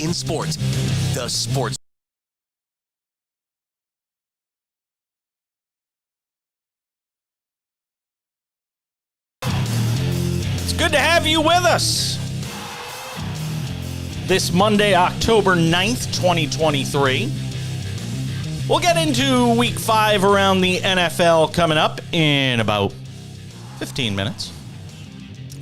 in sports. The Sports. It's good to have you with us. This Monday, October 9th, 2023. We'll get into week 5 around the NFL coming up in about 15 minutes.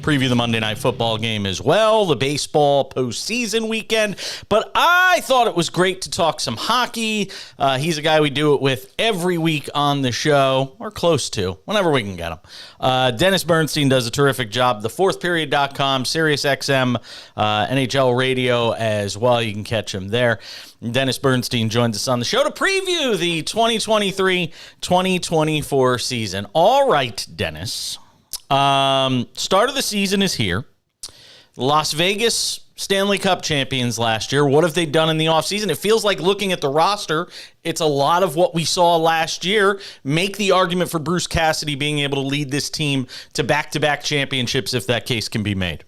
Preview the Monday Night Football game as well, the baseball postseason weekend. But I thought it was great to talk some hockey. He's a guy we do it with every week on the show, or close to, whenever we can get him. Dennis Bernstein does a terrific job. TheFourthPeriod.com, SiriusXM, NHL Radio as well. You can catch him there. Dennis Bernstein joins us on the show to preview the 2023-2024 season. All right, Dennis. Start of the season is here. Las Vegas Stanley Cup champions last year. What have they done in the offseason? It feels like, looking at the roster, it's a lot of what we saw last year. Make the argument for Bruce Cassidy being able to lead this team to back-to-back championships if that case can be made.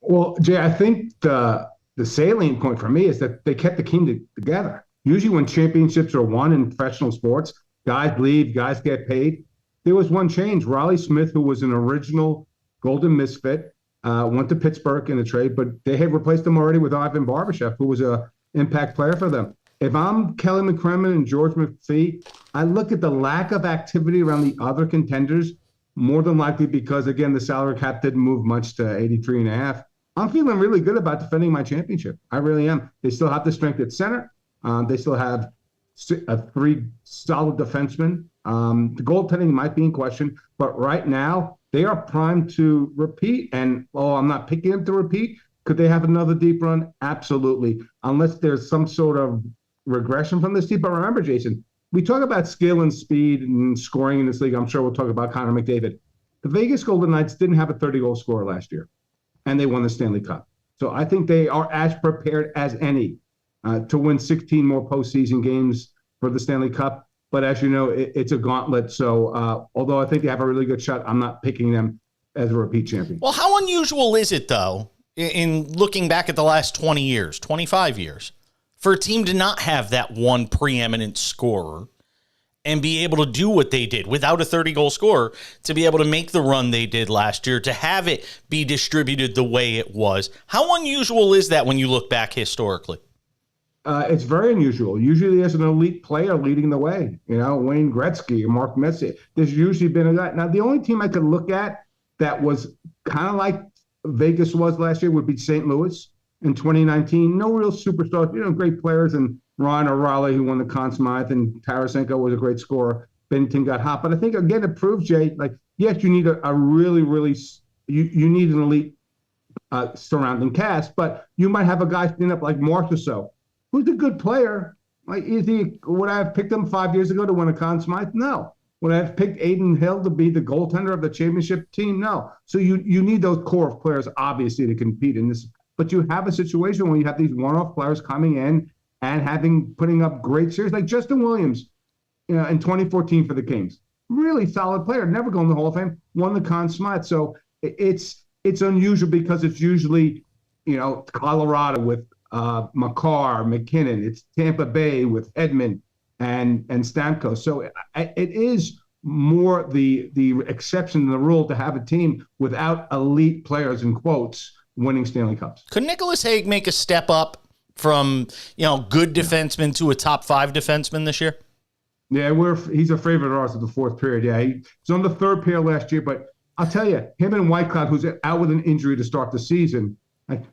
Well, Jay, I think the salient point for me is that they kept the team together. Usually when championships are won in professional sports, guys leave, guys get paid. There was one change. Riley Smith, who was an original Golden Misfit, went to Pittsburgh in a trade, but they had replaced him already with Ivan Barbashev, who was an impact player for them. If I'm Kelly McCrimmon and George McPhee, I look at the lack of activity around the other contenders, more than likely because, again, the salary cap didn't move much to 83.5. I'm feeling really good about defending my championship. I really am. They still have the strength at center. They still have 3 solid defensemen. The goaltending might be in question, but right now they are primed to repeat. And, I'm not picking them to repeat. Could they have another deep run? Absolutely. Unless there's some sort of regression from this team. But remember, Jason, we talk about skill and speed and scoring in this league. I'm sure we'll talk about Connor McDavid. The Vegas Golden Knights didn't have a 30-goal scorer last year, and they won the Stanley Cup. So I think they are as prepared as any to win 16 more postseason games for the Stanley Cup. But as you know, it's a gauntlet. So although I think they have a really good shot, I'm not picking them as a repeat champion. Well, how unusual is it, though, in looking back at the last 20 years, 25 years, for a team to not have that one preeminent scorer and be able to do what they did without a 30-goal scorer, to be able to make the run they did last year, to have it be distributed the way it was? How unusual is that when you look back historically? It's very unusual. Usually there's an elite player leading the way, Wayne Gretzky or Mark Messier. There's usually been a guy. Now, the only team I could look at that was kind of like Vegas was last year would be St. Louis in 2019. No real superstars, great players, and Ryan O'Reilly, who won the Conn Smythe, and Tarasenko was a great scorer. Bennington got hot. But I think, again, it proves, Jay, yes, you need a really, really you need an elite surrounding cast, but you might have a guy stand up like Marchessault, who's a good player. Would I have picked him 5 years ago to win a Conn Smythe? No. Would I have picked Aiden Hill to be the goaltender of the championship team? No. So you need those core of players, obviously, to compete in this. But you have a situation where you have these one-off players coming in and putting up great series, like Justin Williams, in 2014 for the Kings. Really solid player, never going to the Hall of Fame, won the Conn Smythe. So it's unusual because it's usually, Colorado with Makar, McKinnon. It's Tampa Bay with Edmund and Stamkos. So it is more the exception than the rule to have a team without elite players, in quotes, winning Stanley Cups. Could Nicholas Hague make a step up from good defenseman to a top 5 defenseman this year? Yeah, he's a favorite of ours at the fourth period. Yeah, he was on the third pair last year, but I'll tell you, him and Whitecloud, who's out with an injury to start the season,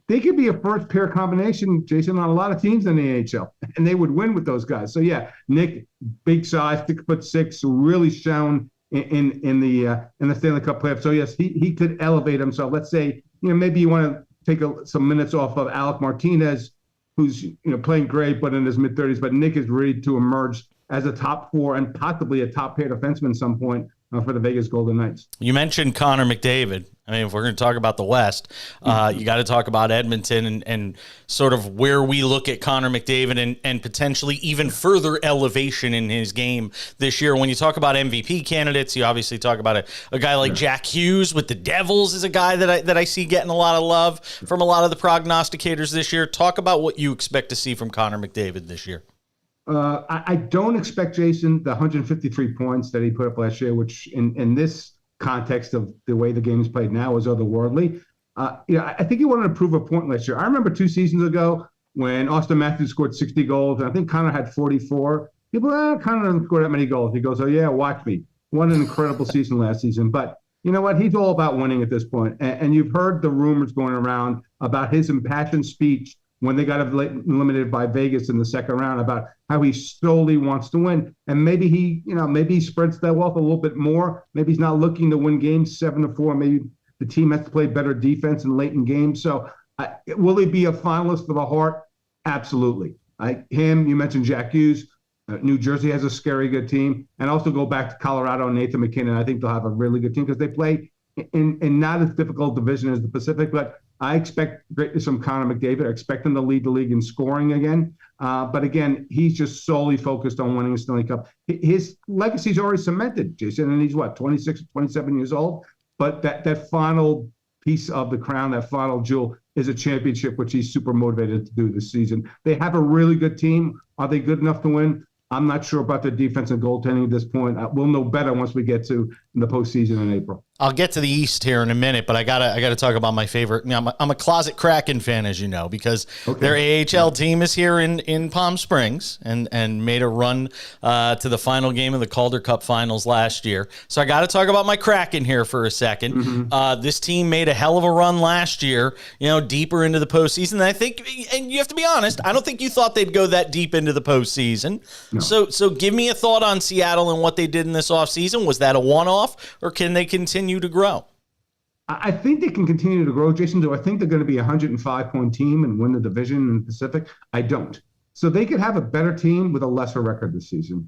they could be a first pair combination, Jason, on a lot of teams in the NHL, and they would win with those guys. So yeah, Nick, big size, 6'6", really shown in the Stanley Cup playoffs. So yes, he could elevate himself. Let's say maybe you want to take some minutes off of Alec Martinez, who's playing great but in his mid-30s. But Nick is ready to emerge as a top 4 and possibly a top pair defenseman at some point for the Vegas Golden Knights. You mentioned Connor McDavid. I mean, if we're going to talk about the West, you got to talk about Edmonton and sort of where we look at Connor McDavid and potentially even further elevation in his game this year. When you talk about MVP candidates, you obviously talk about a guy like Jack Hughes with the Devils is a guy that I see getting a lot of love from a lot of the prognosticators this year. Talk about what you expect to see from Connor McDavid this year. I don't expect, Jason, the 153 points that he put up last year, which in this context of the way the game is played now is otherworldly. I think he wanted to prove a point last year. I remember 2 seasons ago when Austin Matthews scored 60 goals, and I think Connor had 44. People, Connor doesn't score that many goals. He goes, oh, yeah, watch me. What an incredible season last season. But you know what? He's all about winning at this point. And you've heard the rumors going around about his impassioned speech when they got eliminated by Vegas in the second round about how he solely wants to win. And maybe he spreads that wealth a little bit more. Maybe he's not looking to win games 7-4. Maybe the team has to play better defense in late in games. So will he be a finalist for the Hart? Absolutely. You mentioned Jack Hughes. New Jersey has a scary good team. And also go back to Colorado and Nathan McKinnon. I think they'll have a really good team because they play in not as difficult division as the Pacific, but I expect greatness from Connor McDavid. I expect him to lead the league in scoring again. But again, he's just solely focused on winning a Stanley Cup. His legacy's already cemented, Jason, and he's 26, 27 years old. But that final piece of the crown, that final jewel, is a championship, which he's super motivated to do this season. They have a really good team. Are they good enough to win? I'm not sure about their defense and goaltending at this point. We'll know better once we get to the postseason in April. I'll get to the East here in a minute, but I gotta talk about my favorite. I'm a closet Kraken fan, as you know, because their AHL team is here in Palm Springs and made a run to the final game of the Calder Cup Finals last year. So I got to talk about my Kraken here for a second. Mm-hmm. This team made a hell of a run last year, deeper into the postseason. And I think, and you have to be honest, I don't think you thought they'd go that deep into the postseason. No. So give me a thought on Seattle and what they did in this offseason. Was that a one-off, or can they continue to grow? I think they can continue to grow, Jason. Do I think they're going to be a 105-point team and win the division in the Pacific? I don't. So they could have a better team with a lesser record this season.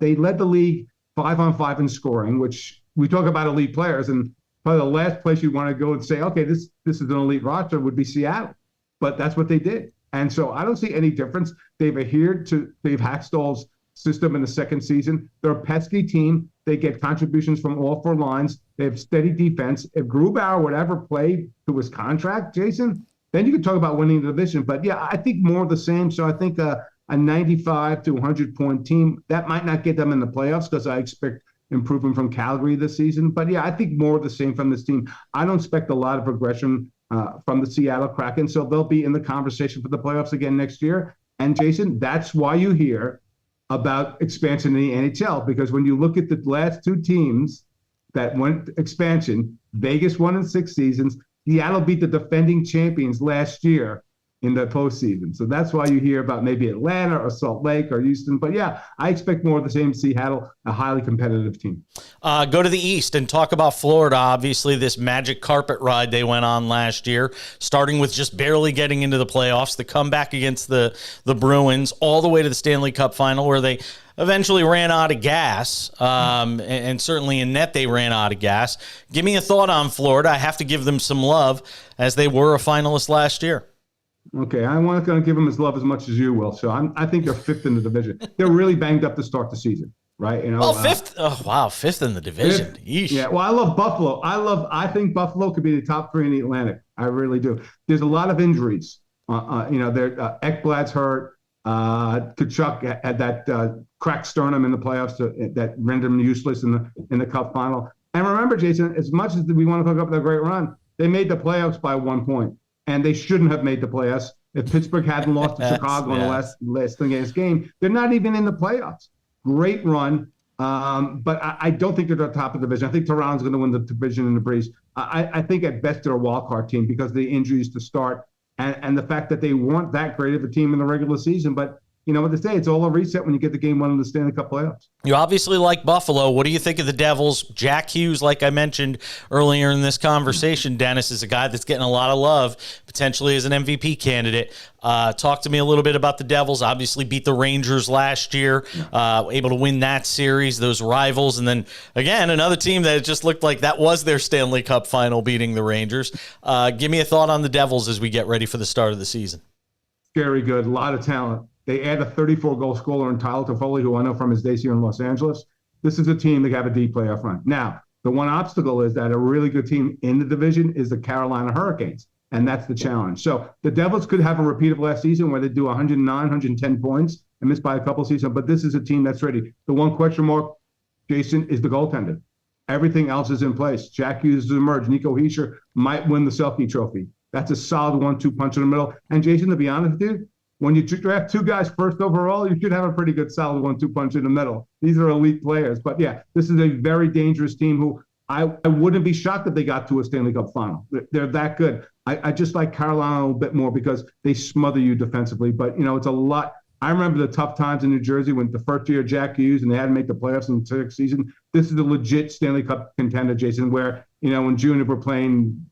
They led the league 5-on-5 in scoring, which we talk about elite players, and probably the last place you want to go and say, okay, this is an elite roster would be Seattle. But that's what they did. And so I don't see any difference. They've adhered to Dave Hackstall's system in the second season. They're a pesky team. They get contributions from all 4 lines. They have steady defense. If Grubauer would ever play to his contract, Jason, then you could talk about winning the division. But yeah, I think more of the same. So I think a 95 to 100-point team, that might not get them in the playoffs because I expect improvement from Calgary this season. But yeah, I think more of the same from this team. I don't expect a lot of progression from the Seattle Kraken. So they'll be in the conversation for the playoffs again next year. And Jason, that's why you hear about expansion in the NHL, because when you look at the last 2 teams that went expansion, Vegas won in 6 seasons. Seattle beat the defending champions last year in the postseason. So that's why you hear about maybe Atlanta or Salt Lake or Houston. But yeah, I expect more of the same. Seattle, a highly competitive team. Go to the East and talk about Florida. Obviously, this magic carpet ride they went on last year, starting with just barely getting into the playoffs, the comeback against the Bruins, all the way to the Stanley Cup final where they eventually ran out of gas, and certainly in net they ran out of gas. Give me a thought on Florida. I have to give them some love as they were a finalist last year. Okay, I'm not going to give them his love as much as you will. So I think they're 5th in the division. They're really banged up to start the season, right? 5th. Oh wow, 5th in the division. Yeah. Well, I love Buffalo. I think Buffalo could be the top 3 in the Atlantic. I really do. There's a lot of injuries. Ekblad's hurt. Kachuk had that cracked sternum in the playoffs that rendered him useless in the Cup final. And remember, Jason, as much as we want to talk about their great run, they made the playoffs by 1 point. And they shouldn't have made the playoffs. If Pittsburgh hadn't lost to Chicago in the last game, they're not even in the playoffs. Great run, but I don't think they're the top of the division. I think Toronto's going to win the division in the breeze. I think at best they're a wild card team because of the injuries to start and the fact that they weren't that great of a team in the regular season. But you know what they say, it's all a reset when you get the game one in the Stanley Cup playoffs. You obviously like Buffalo. What do you think of the Devils? Jack Hughes, like I mentioned earlier in this conversation, Dennis, is a guy that's getting a lot of love, potentially as an MVP candidate. Talk to me a little bit about the Devils. Obviously beat the Rangers last year, able to win that series, those rivals. And then, again, another team that just looked like that was their Stanley Cup final, beating the Rangers. Give me a thought on the Devils as we get ready for the start of the season. Very good. A lot of talent. They add a 34-goal scorer in Tyler Toffoli, who I know from his days here in Los Angeles. This is a team that have a deep playoff run. Now, the one obstacle is that a really good team in the division is the Carolina Hurricanes, and that's the challenge. So the Devils could have a repeat of last season where they do 109, 110 points and miss by a couple seasons, but this is a team that's ready. The one question mark, Jason, is the goaltender. Everything else is in place. Jack Hughes has emerged. Nico Hischier might win the Selke Trophy. That's a solid 1-2 punch in the middle. And Jason, to be honest with you, when you draft two guys first overall, you should have a pretty good solid 1-2 punch in the middle. These are elite players. But yeah, this is a very dangerous team who I wouldn't be shocked if they got to a Stanley Cup final. They're that good. I just like Carolina a little bit more because they smother you defensively. But, you know, it's a lot. I remember the tough times in New Jersey when the first year Jack Hughes and they had to make the playoffs in the sixth season. This is a legit Stanley Cup contender, Jason, where, you know, in June, if we're playing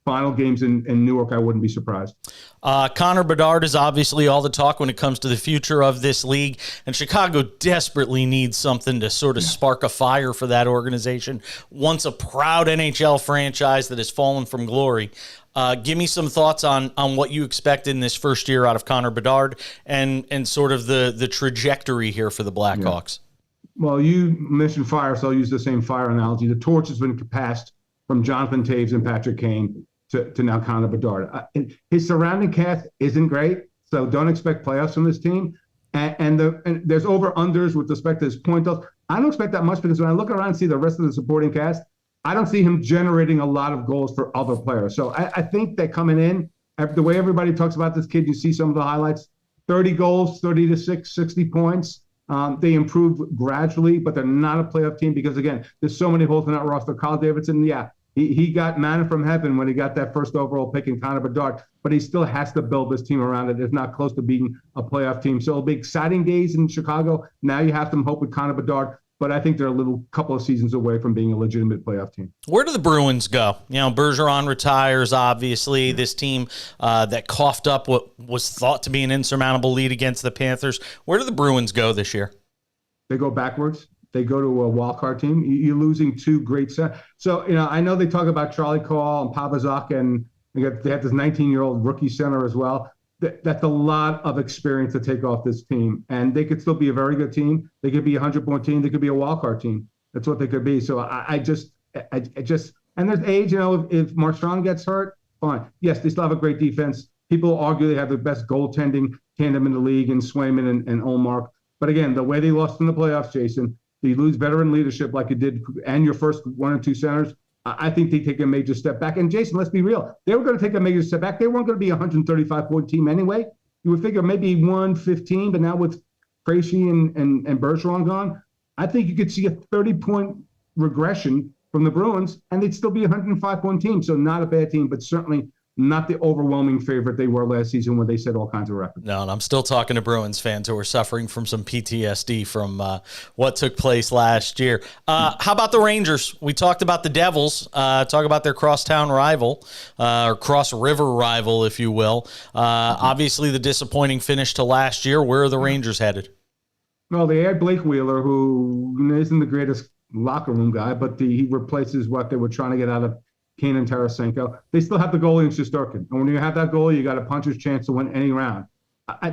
final games in Newark, I wouldn't be surprised. Connor Bedard is obviously all the talk when it comes to the future of this league, and Chicago desperately needs something to sort of spark a fire for that organization. Once a proud NHL franchise that has fallen from glory. Give me some thoughts on what you expect in this first year out of Connor Bedard and sort of the trajectory here for the Blackhawks. Yeah. Well, you mentioned fire, so I'll use the same fire analogy. The torch has been passed from Jonathan Taves and Patrick Kane to now Connor Bedard. His surrounding cast isn't great, so don't expect playoffs from this team. And there's over-unders with respect to his point totals. I don't expect that much because when I look around and see the rest of the supporting cast, I don't see him generating a lot of goals for other players. So I think that coming in, the way everybody talks about this kid, you see some of the highlights, 30 goals, 30-6, 60 points. They improve gradually, but they're not a playoff team because, again, there's so many holes in that roster. Kyle Davidson, he got manna from heaven when he got that first overall pick in Connor Bedard, but he still has to build this team around it. It's not close to being a playoff team. So it'll be exciting days in Chicago. Now you have some hope with Connor Bedard, but I think they're a little couple of seasons away from being a legitimate playoff team. Where do the Bruins go? You know, Bergeron retires, obviously. This team that coughed up what was thought to be an insurmountable lead against the Panthers. Where do the Bruins go this year? They go backwards. They go to a wild card team. You're losing two great centers. So, you know, I know they talk about Charlie Call and Pavazak, and they have this 19-year-old rookie center as well. That's a lot of experience to take off this team. And they could still be a very good team. They could be a 100-point team. They could be a wild card team. That's what they could be. So I just, and there's age, you know, if Marchand gets hurt, fine. Yes, they still have a great defense. People argue they have the best goaltending tandem in the league in Swayman and Olmark. But again, the way they lost in the playoffs, Jason, you lose veteran leadership like you did, and your first one or two centers. I think they take a major step back. And Jason, let's be real. They were going to take a major step back. They weren't going to be a 135-point team anyway. You would figure maybe 115, but now with Krejci and Bergeron gone, I think you could see a 30-point regression from the Bruins, and they'd still be a 105-point team. So not a bad team, but certainly not the overwhelming favorite they were last season when they set all kinds of records. No, and I'm still talking to Bruins fans who are suffering from some PTSD from what took place last year. How about the Rangers? We talked about the Devils. Talk about their crosstown rival, or cross-river rival, if you will. Obviously, the disappointing finish to last year. Where are the Rangers headed? Well, they had Blake Wheeler, who isn't the greatest locker room guy, but he replaces what they were trying to get out of Kane and Tarasenko. They still have the goalie in Shesterkin. And when you have that goalie, you got a puncher's chance to win any round.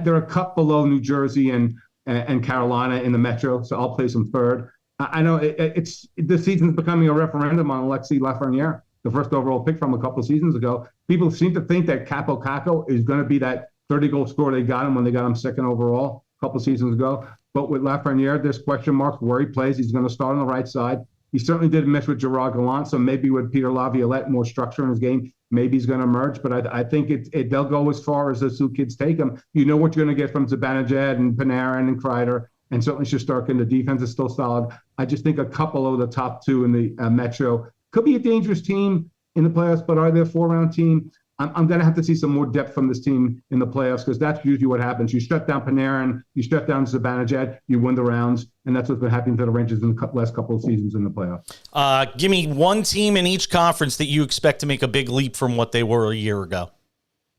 They're a cut below New Jersey and Carolina in the Metro, so I'll place them third. I know it's the season's becoming a referendum on Alexis Lafreniere, the first overall pick from a couple of seasons ago. People seem to think that Capo Caco is going to be that 30-goal scorer they got him when they got him second overall a couple of seasons ago. But with Lafreniere, there's question marks where he plays. He's going to start on the right side. He certainly did miss with Gerard Gallant, so maybe with Peter Laviolette, more structure in his game, maybe he's going to emerge. But I think they'll go as far as those two kids take him. You know what you're going to get from Zibanejad and Panarin and Kreider, and certainly Shesterkin. The defense is still solid. I just think a couple of the top two in the Metro could be a dangerous team in the playoffs, but are they a four-round team? I'm going to have to see some more depth from this team in the playoffs because that's usually what happens. You shut down Panarin, you shut down Zibanejad, you win the rounds, and that's what's been happening to the Rangers in the last couple of seasons in the playoffs. Give me one team in each conference that you expect to make a big leap from what they were a year ago.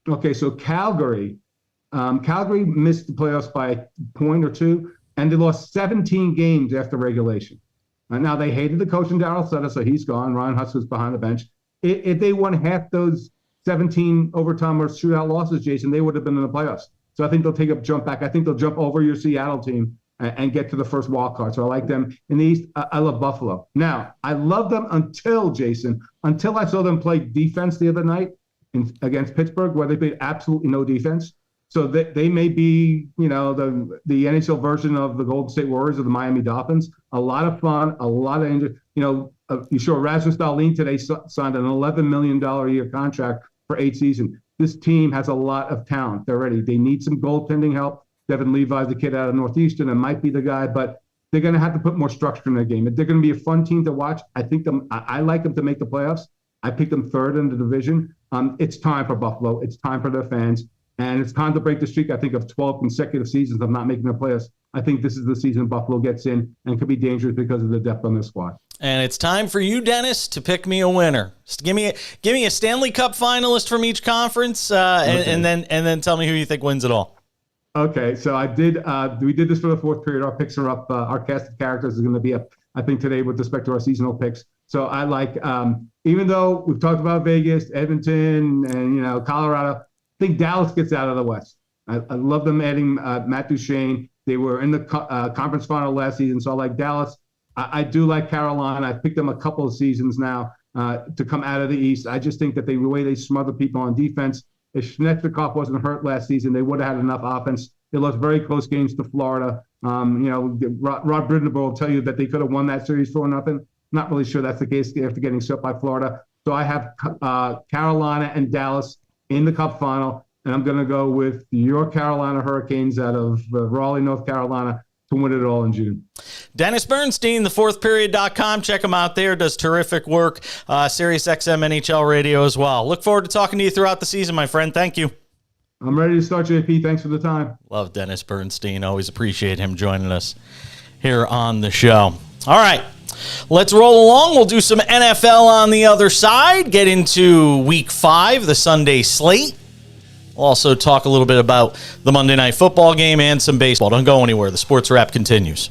Okay, so Calgary missed the playoffs by a point or two, and they lost 17 games after regulation. Now, they hated the coach in Darryl Sutter, so he's gone. Ryan Husk's behind the bench. If they won half those 17 overtime or shootout losses, Jason, they would have been in the playoffs. So I think they'll take a jump back. I think they'll jump over your Seattle team and get to the first wild card. So I like them. In the East, I love Buffalo. Now, I love them until I saw them play defense the other night against Pittsburgh, where they played absolutely no defense. So they may be, the NHL version of the Golden State Warriors or the Miami Dolphins. A lot of fun, a lot of injury. You saw Rasmus Dahlin today signed an $11 million a year contract for 8 seasons. This team has a lot of talent. They're ready. They need some goaltending help. Devin Levi's the kid out of Northeastern and might be the guy, but they're going to have to put more structure in their game. They're going to be a fun team to watch. I like them to make the playoffs. I picked them third in the division. It's time for Buffalo. It's time for their fans. And it's time to break the streak, I think, of 12 consecutive seasons of not making the playoffs. I think this is the season Buffalo gets in and could be dangerous because of the depth on their squad. And it's time for you, Dennis, to pick me a winner. Just give me a Stanley Cup finalist from each conference, and then tell me who you think wins it all. Okay, so we did this for the fourth period. Our picks are up. Our cast of characters is going to be up, I think, today with respect to our seasonal picks. So I like, even though we've talked about Vegas, Edmonton, and Colorado, I think Dallas gets out of the West. I love them adding Matt Duchene. They were in the conference final last season, so I like Dallas. I do like Carolina. I picked them a couple of seasons now to come out of the East. I just think that the way they smother people on defense, if Svechnikov wasn't hurt last season, they would have had enough offense. They lost very close games to Florida. Rod Bridgewater will tell you that they could have won that series 4-0. Not really sure that's the case after getting swept by Florida. So I have Carolina and Dallas in the Cup final, and I'm going to go with your Carolina Hurricanes out of Raleigh, North Carolina, to win it all in June. Dennis Bernstein, thefourthperiod.com. Check him out there. Does terrific work. SiriusXM NHL Radio as well. Look forward to talking to you throughout the season, my friend. Thank you. I'm ready to start, JP. Thanks for the time. Love Dennis Bernstein. Always appreciate him joining us here on the show. All right. Let's roll along. We'll do some NFL on the other side. Get into Week 5, the Sunday slate. We'll also talk a little bit about the Monday Night Football game and some baseball. Don't go anywhere. The Sports Wrap continues.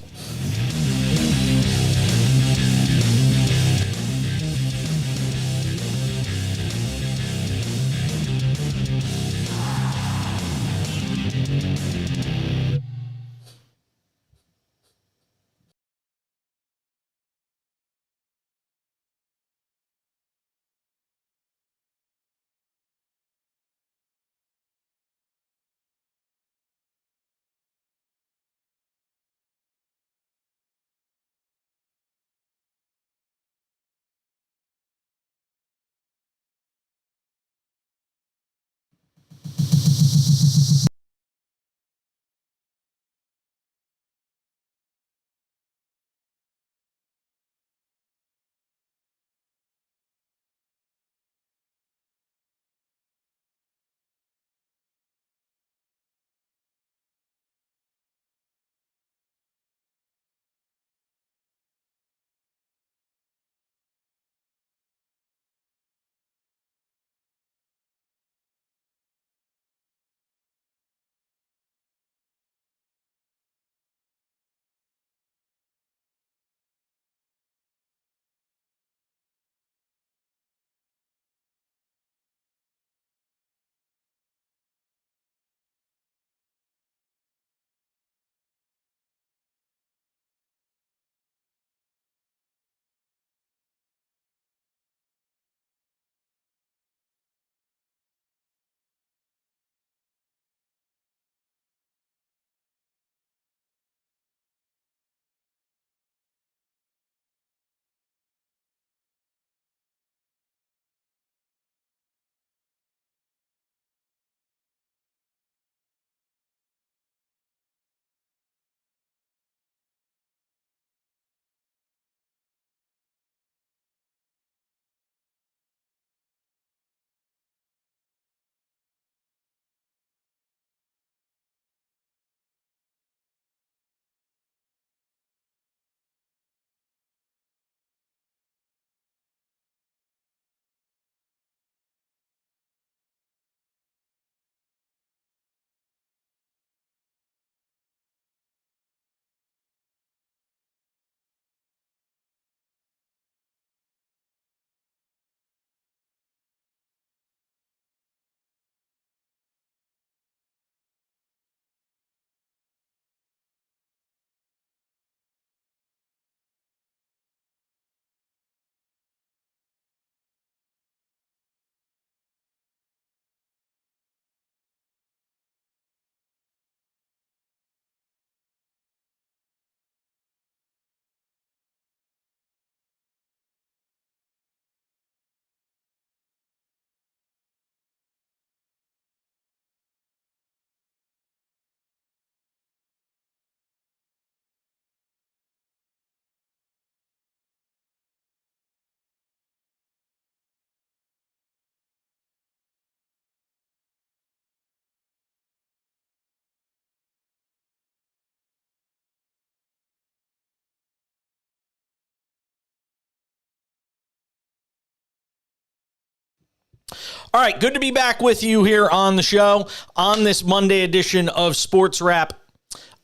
All right, good to be back with you here on the show on this Monday edition of Sports Wrap.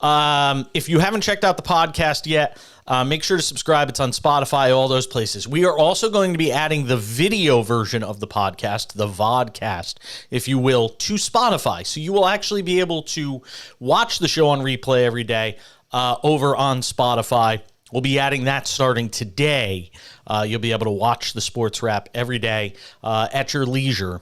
If you haven't checked out the podcast yet, make sure to subscribe. It's on Spotify, all those places. We are also going to be adding the video version of the podcast, the vodcast, if you will, to Spotify. So you will actually be able to watch the show on replay every day over on Spotify. We'll be adding that starting today. You'll be able to watch the Sports Wrap every day at your leisure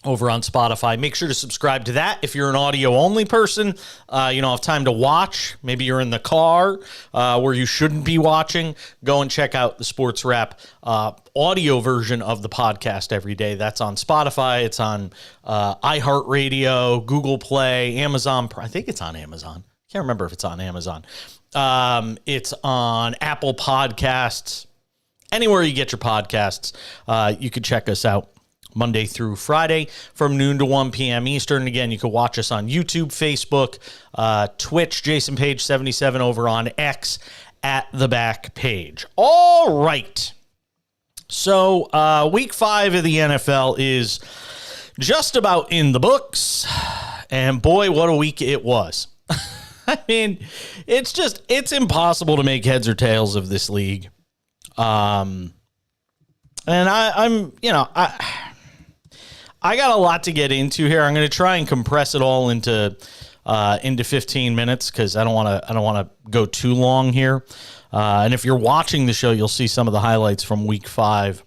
over on Spotify. Make sure to subscribe to that. If you're an audio-only person, you don't have time to watch. Maybe you're in the car where you shouldn't be watching. Go and check out the Sports Wrap audio version of the podcast every day. That's on Spotify. It's on iHeartRadio, Google Play, Amazon. I think it's on Amazon. Can't remember if it's on Amazon. It's on Apple Podcasts. Anywhere you get your podcasts, you can check us out Monday through Friday from noon to 1 p.m. Eastern. Again, you can watch us on YouTube, Facebook, Twitch, Jason Page 77 over on X at the back page. All right. So week 5 of the NFL is just about in the books. And boy, what a week it was. I mean, it's impossible to make heads or tails of this league. And I got a lot to get into here. I'm going to try and compress it all into 15 minutes because I don't want to go too long here. And if you're watching the show, you'll see some of the highlights from week 5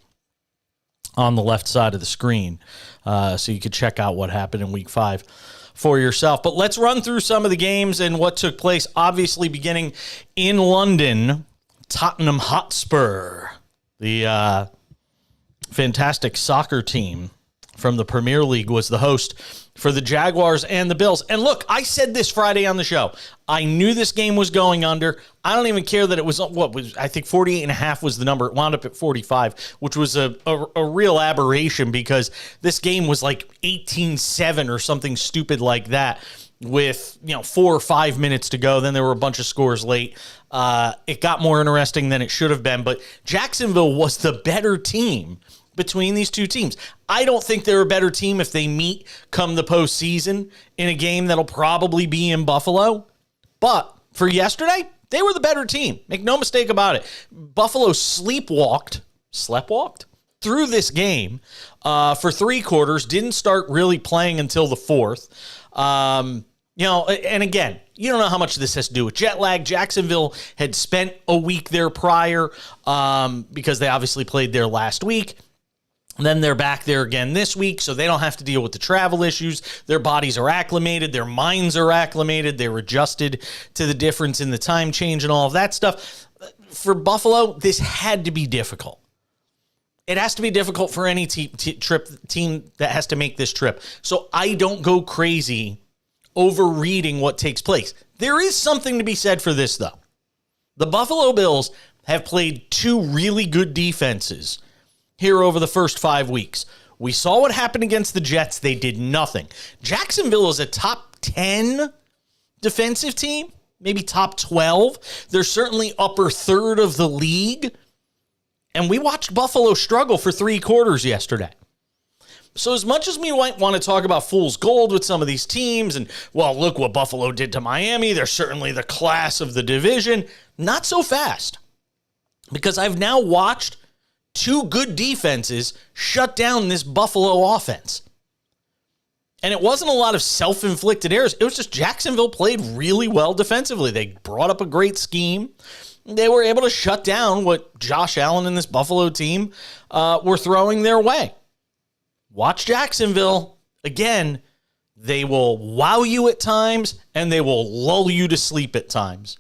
on the left side of the screen. So you could check out what happened in week 5 for yourself. But let's run through some of the games and what took place. Obviously, beginning in London, Tottenham Hotspur, the fantastic soccer team from the Premier League, was the host for the Jaguars and the Bills. And look, I said this Friday on the show. I knew this game was going under. I don't even care that it was, I think 48.5 was the number. It wound up at 45, which was a real aberration because this game was like 18-7 or something stupid like that with, 4 or 5 minutes to go. Then there were a bunch of scores late. It got more interesting than it should have been, but Jacksonville was the better team between these two teams. I don't think they're a better team if they meet come the postseason in a game that'll probably be in Buffalo. But for yesterday, they were the better team. Make no mistake about it. Buffalo sleptwalked through this game for 3 quarters, didn't start really playing until the 4th. And again, you don't know how much this has to do with jet lag. Jacksonville had spent a week there prior because they obviously played there last week. Then they're back there again this week, so they don't have to deal with the travel issues. Their bodies are acclimated. Their minds are acclimated. They're adjusted to the difference in the time change and all of that stuff. For Buffalo, this had to be difficult. It has to be difficult for any team that has to make this trip. So I don't go crazy overreading what takes place. There is something to be said for this, though. The Buffalo Bills have played 2 really good defenses here over the first 5 weeks. We saw what happened against the Jets. They did nothing. Jacksonville is a top 10 defensive team, maybe top 12. They're certainly upper third of the league. And we watched Buffalo struggle for 3 quarters yesterday. So as much as we might want to talk about fool's gold with some of these teams and, well, look what Buffalo did to Miami. They're certainly the class of the division. Not so fast. Because I've now watched 2 good defenses shut down this Buffalo offense. And it wasn't a lot of self-inflicted errors. It was just Jacksonville played really well defensively. They brought up a great scheme. They were able to shut down what Josh Allen and this Buffalo team were throwing their way. Watch Jacksonville. Again, they will wow you at times, and they will lull you to sleep at times.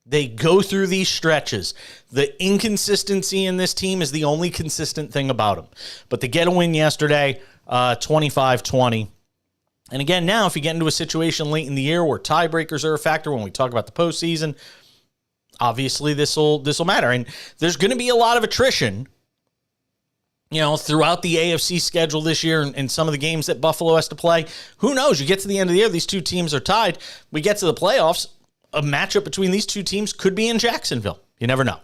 They go through these stretches. The inconsistency in this team is the only consistent thing about them. But they get a win yesterday, 25-20. And again, now, if you get into a situation late in the year where tiebreakers are a factor when we talk about the postseason, obviously this will matter. And there's going to be a lot of attrition, throughout the AFC schedule this year and some of the games that Buffalo has to play. Who knows? You get to the end of the year, these 2 teams are tied. We get to the playoffs. A matchup between these 2 teams could be in Jacksonville. You never know.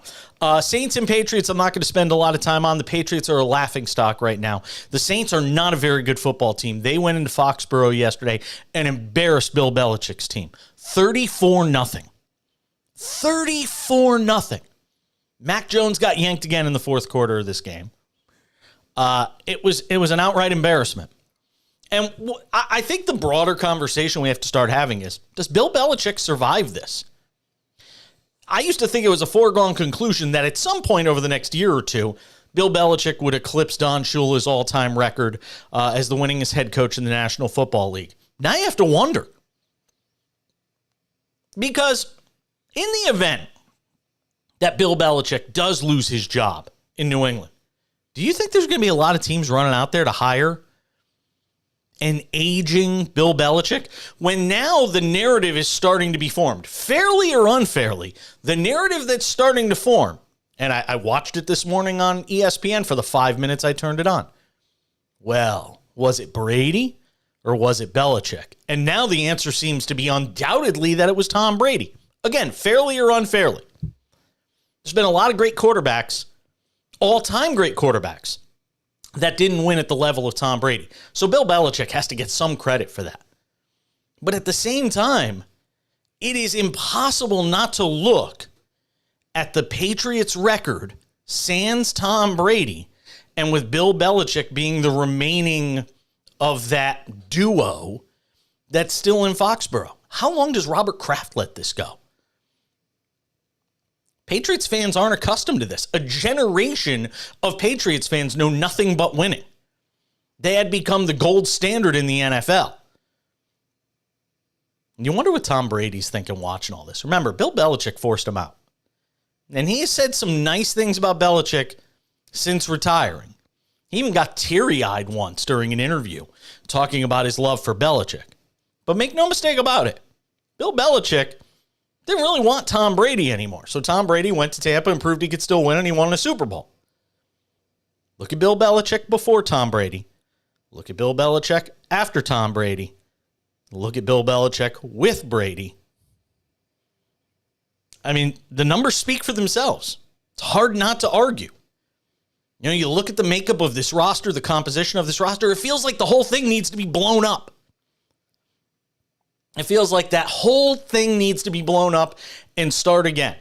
Saints and Patriots, I'm not going to spend a lot of time on. The Patriots are a laughingstock right now. The Saints are not a very good football team. They went into Foxborough yesterday and embarrassed Bill Belichick's team. 34-0. 34-0. Mac Jones got yanked again in the fourth quarter of this game. It was an outright embarrassment. And I think the broader conversation we have to start having is, does Bill Belichick survive this? I used to think it was a foregone conclusion that at some point over the next year or two, Bill Belichick would eclipse Don Shula's all-time record as the winningest head coach in the National Football League. Now you have to wonder. Because in the event that Bill Belichick does lose his job in New England, do you think there's going to be a lot of teams running out there to hire an aging Bill Belichick, when now the narrative is starting to be formed, fairly or unfairly, the narrative that's starting to form, and I watched it this morning on ESPN for the 5 minutes I turned it on. Well, was it Brady or was it Belichick? And now the answer seems to be undoubtedly that it was Tom Brady. Again, fairly or unfairly. There's been a lot of great quarterbacks, all-time great quarterbacks, that didn't win at the level of Tom Brady. So Bill Belichick has to get some credit for that. But at the same time, it is impossible not to look at the Patriots' record, sans Tom Brady, and with Bill Belichick being the remaining of that duo that's still in Foxborough. How long does Robert Kraft let this go? Patriots fans aren't accustomed to this. A generation of Patriots fans know nothing but winning. They had become the gold standard in the NFL. And you wonder what Tom Brady's thinking watching all this. Remember, Bill Belichick forced him out. And he has said some nice things about Belichick since retiring. He even got teary-eyed once during an interview talking about his love for Belichick. But make no mistake about it, Bill Belichick didn't really want Tom Brady anymore. So Tom Brady went to Tampa and proved he could still win, and he won a Super Bowl. Look at Bill Belichick before Tom Brady. Look at Bill Belichick after Tom Brady. Look at Bill Belichick with Brady. I mean, the numbers speak for themselves. It's hard not to argue. You know, you look at the makeup of this roster, the composition of this roster, it feels like the whole thing needs to be blown up. It feels like that whole thing needs to be blown up and start again.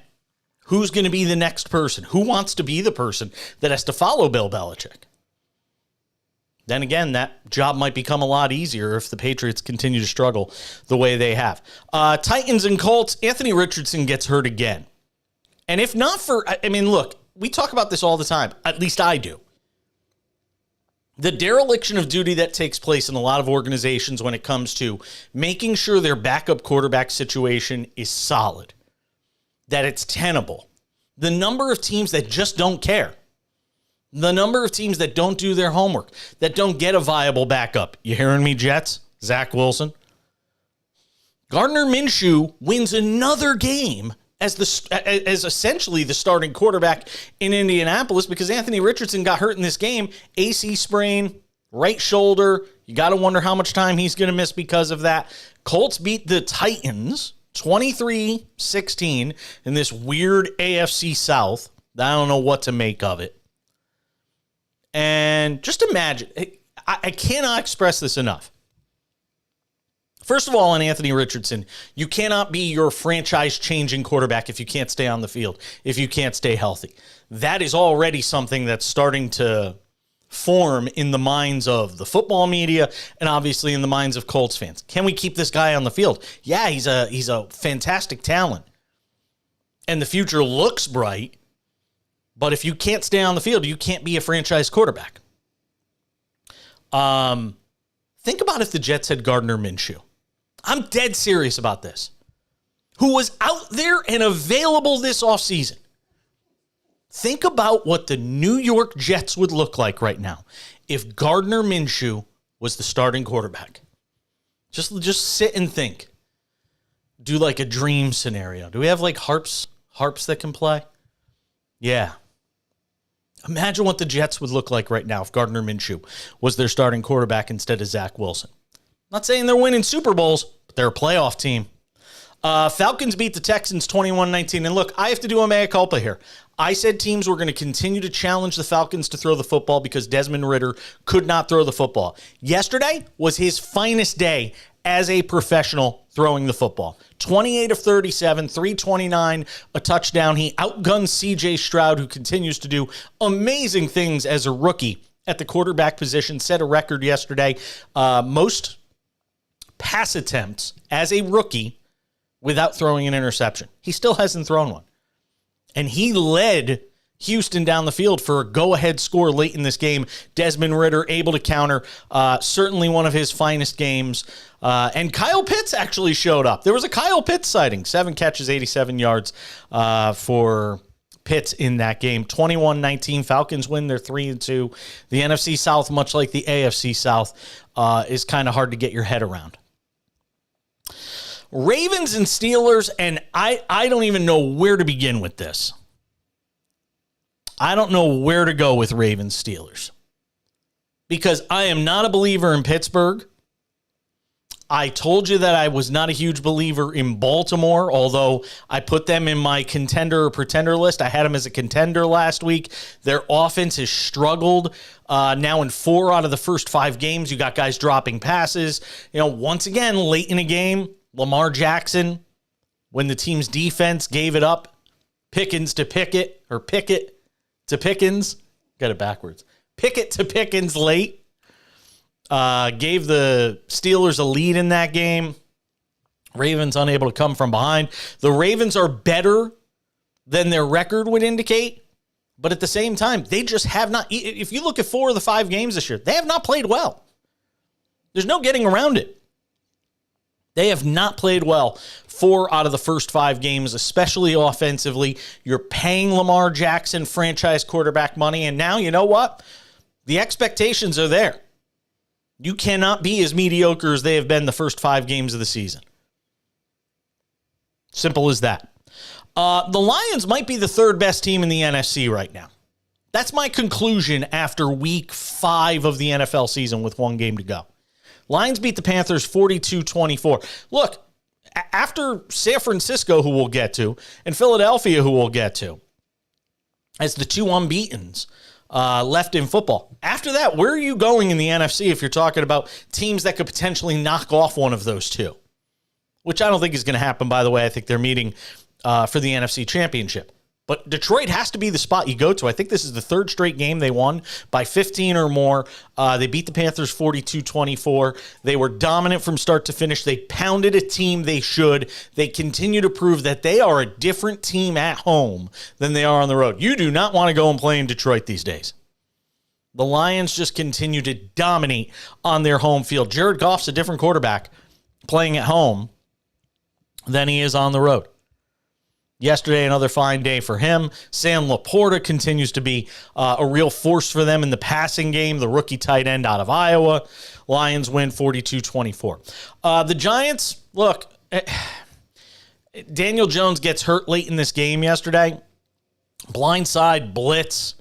Who's going to be the next person? Who wants to be the person that has to follow Bill Belichick? Then again, that job might become a lot easier if the Patriots continue to struggle the way they have. Titans and Colts, Anthony Richardson gets hurt again. And if not for, I mean, look, we talk about this all the time. At least I do. The dereliction of duty that takes place in a lot of organizations when it comes to making sure their backup quarterback situation is solid, that it's tenable. The number of teams that just don't care. The number of teams that don't do their homework, that don't get a viable backup. You hearing me, Jets? Zach Wilson? Gardner Minshew wins another game as essentially the starting quarterback in Indianapolis because Anthony Richardson got hurt in this game. AC sprain, right shoulder. You got to wonder how much time he's going to miss because of that. Colts beat the Titans 23-16 in this weird AFC South. I don't know what to make of it. And just imagine, I cannot express this enough. First of all, on Anthony Richardson, you cannot be your franchise-changing quarterback if you can't stay on the field, if you can't stay healthy. That is already something that's starting to form in the minds of the football media and obviously in the minds of Colts fans. Can we keep this guy on the field? Yeah, he's a fantastic talent, and the future looks bright, but if you can't stay on the field, you can't be a franchise quarterback. Think about if the Jets had Gardner Minshew. I'm dead serious about this. Who was out there and available this offseason. Think about what the New York Jets would look like right now if Gardner Minshew was the starting quarterback. Just sit and think. Do like a dream scenario. Do we have like harps that can play? Yeah. Imagine what the Jets would look like right now if Gardner Minshew was their starting quarterback instead of Zach Wilson. Not saying they're winning Super Bowls, but they're a playoff team. Falcons beat the Texans 21-19. And look, I have to do a mea culpa here. I said teams were going to continue to challenge the Falcons to throw the football because Desmond Ridder could not throw the football. Yesterday was his finest day as a professional throwing the football. 28 of 37, 329, a touchdown. He outgunned C.J. Stroud, who continues to do amazing things as a rookie at the quarterback position. Set a record yesterday. Most pass attempts as a rookie without throwing an interception. He still hasn't thrown one. And he led Houston down the field for a go-ahead score late in this game. Desmond Ridder able to counter. Certainly one of his finest games. And Kyle Pitts actually showed up. There was a Kyle Pitts sighting. 7 catches, 87 yards for Pitts in that game. 21-19. Falcons win. They're 3-2. The NFC South, much like the AFC South, is kind of hard to get your head around. Ravens and Steelers, and I don't even know where to begin with this. I don't know where to go with Ravens Steelers because I am not a believer in Pittsburgh. I told you that I was not a huge believer in Baltimore, although I put them in my contender or pretender list. I had them as a contender last week. Their offense has struggled now in 4 out of the first 5 games. You got guys dropping passes. Once again, late in a game, Lamar Jackson, when the team's defense gave it up, Pickens to Pickett, or Pickett to Pickens, got it backwards. Pickett to Pickens late, gave the Steelers a lead in that game. Ravens unable to come from behind. The Ravens are better than their record would indicate, but at the same time, they just have not, if you look at 4 of the 5 games this year, they have not played well. There's no getting around it. They have not played well 4 out of the first 5 games, especially offensively. You're paying Lamar Jackson franchise quarterback money, and now you know what? The expectations are there. You cannot be as mediocre as they have been the first 5 games of the season. Simple as that. The Lions might be the 3rd best team in the NFC right now. That's my conclusion after week 5 of the NFL season with 1 game to go. Lions beat the Panthers 42-24. Look, after San Francisco, who we'll get to, and Philadelphia, who we'll get to, as the 2 unbeatens left in football. After that, where are you going in the NFC if you're talking about teams that could potentially knock off one of those 2? Which I don't think is going to happen, by the way. I think they're meeting for the NFC Championship. But Detroit has to be the spot you go to. I think this is the 3rd straight game they won by 15 or more. They beat the Panthers 42-24. They were dominant from start to finish. They pounded a team they should. They continue to prove that they are a different team at home than they are on the road. You do not want to go and play in Detroit these days. The Lions just continue to dominate on their home field. Jared Goff's a different quarterback playing at home than he is on the road. Yesterday, another fine day for him. Sam Laporta continues to be a real force for them in the passing game, the rookie tight end out of Iowa. Lions win 42-24. The Giants, look, Daniel Jones gets hurt late in this game yesterday. Blindside blitz.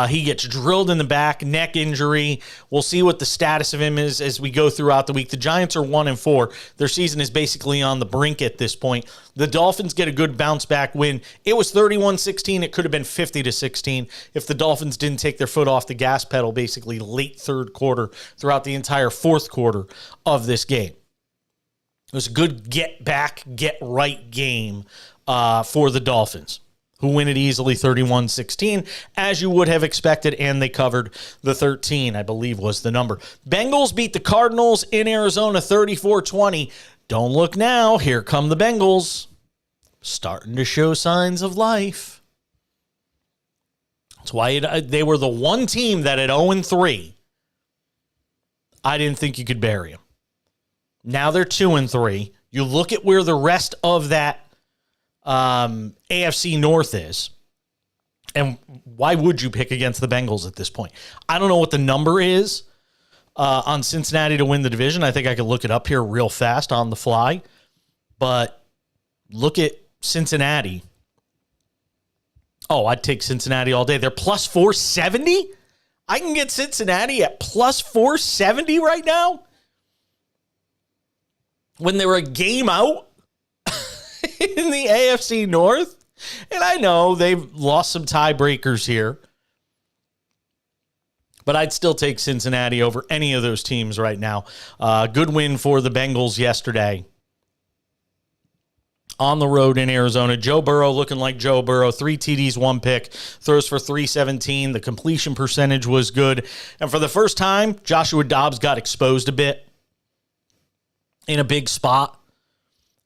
He gets drilled in the back, neck injury. We'll see what the status of him is as we go throughout the week. The Giants are 1-4. Their season is basically on the brink at this point. The Dolphins get a good bounce-back win. It was 31-16. It could have been 50-16 if the Dolphins didn't take their foot off the gas pedal basically late 3rd quarter throughout the entire 4th quarter of this game. It was a good get-back, get-right game for the Dolphins, who win it easily 31-16, as you would have expected, and they covered the 13, I believe was the number. Bengals beat the Cardinals in Arizona 34-20. Don't look now. Here come the Bengals. Starting to show signs of life. That's why they were the one team that at 0-3, I didn't think you could bury them. Now they're 2-3. You look at where the rest of that AFC North is, and why would you pick against the Bengals at this point? I don't know what the number is on Cincinnati to win the division. I think I could look it up here real fast on the fly, but look at Cincinnati. Oh, I'd take Cincinnati all day. They're plus 470. I can get Cincinnati at plus 470 right now when they're a game out. in the AFC North. And I know they've lost some tiebreakers here, but I'd still take Cincinnati over any of those teams right now. Good win for the Bengals yesterday on the road in Arizona. Joe Burrow looking like Joe Burrow. 3 TDs, 1 pick, throws for 317. The completion percentage was good. And for the first time, Joshua Dobbs got exposed a bit in a big spot.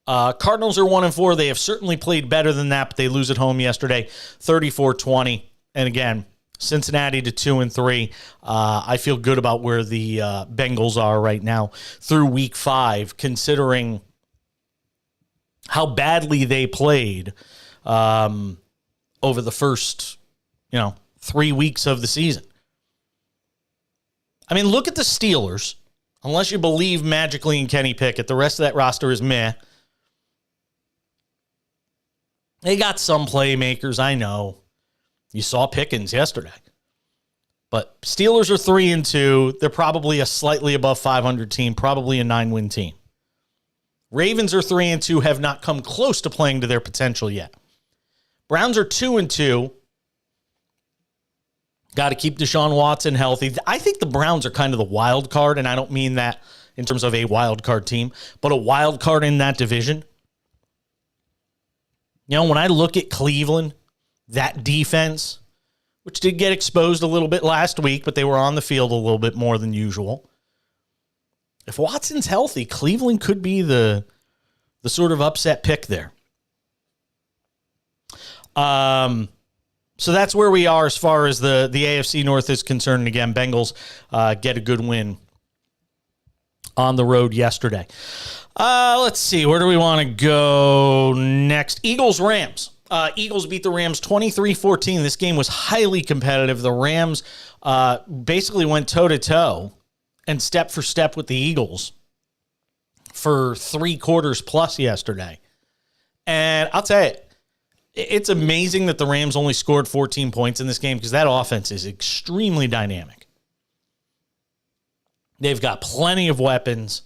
Cardinals are 1-4. They have certainly played better than that, but they lose at home yesterday, 34-20. And again, Cincinnati to 2-3. I feel good about where the Bengals are right now through week 5, considering how badly they played over the first, 3 weeks of the season. I mean, look at the Steelers. Unless you believe magically in Kenny Pickett, the rest of that roster is meh. They got some playmakers, I know. You saw Pickens yesterday. But Steelers are 3-2. They're probably a slightly above 500 team, probably a 9-win team. Ravens are 3-2, have not come close to playing to their potential yet. Browns are 2-2. Got to keep Deshaun Watson healthy. I think the Browns are kind of the wild card, and I don't mean that in terms of a wild card team, but a wild card in that division. When I look at Cleveland, that defense, which did get exposed a little bit last week, but they were on the field a little bit more than usual. If Watson's healthy, Cleveland could be the sort of upset pick there. So that's where we are as far as the AFC North is concerned. And again, Bengals get a good win on the road yesterday. Let's see. Where do we want to go next? Eagles-Rams. Eagles beat the Rams 23-14. This game was highly competitive. The Rams basically went toe-to-toe and step for step with the Eagles for 3 quarters plus yesterday. And I'll tell you, it's amazing that the Rams only scored 14 points in this game because that offense is extremely dynamic. They've got plenty of weapons.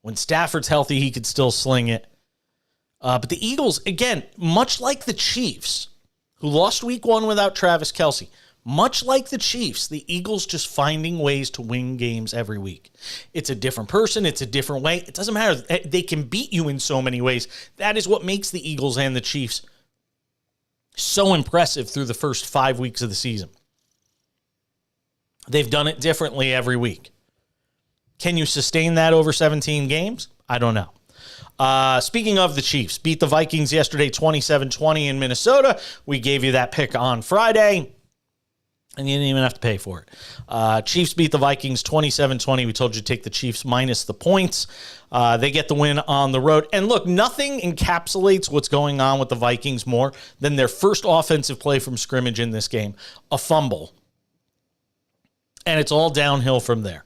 When Stafford's healthy, he could still sling it. But the Eagles, again, much like the Chiefs, who lost week 1 without Travis Kelce, much like the Chiefs, the Eagles just finding ways to win games every week. It's a different person. It's a different way. It doesn't matter. They can beat you in so many ways. That is what makes the Eagles and the Chiefs so impressive through the first 5 weeks of the season. They've done it differently every week. Can you sustain that over 17 games? I don't know. Speaking of the Chiefs, beat the Vikings yesterday 27-20 in Minnesota. We gave you that pick on Friday, and you didn't even have to pay for it. Chiefs beat the Vikings 27-20. We told you to take the Chiefs minus the points. They get the win on the road. And look, nothing encapsulates what's going on with the Vikings more than their first offensive play from scrimmage in this game, a fumble. And it's all downhill from there.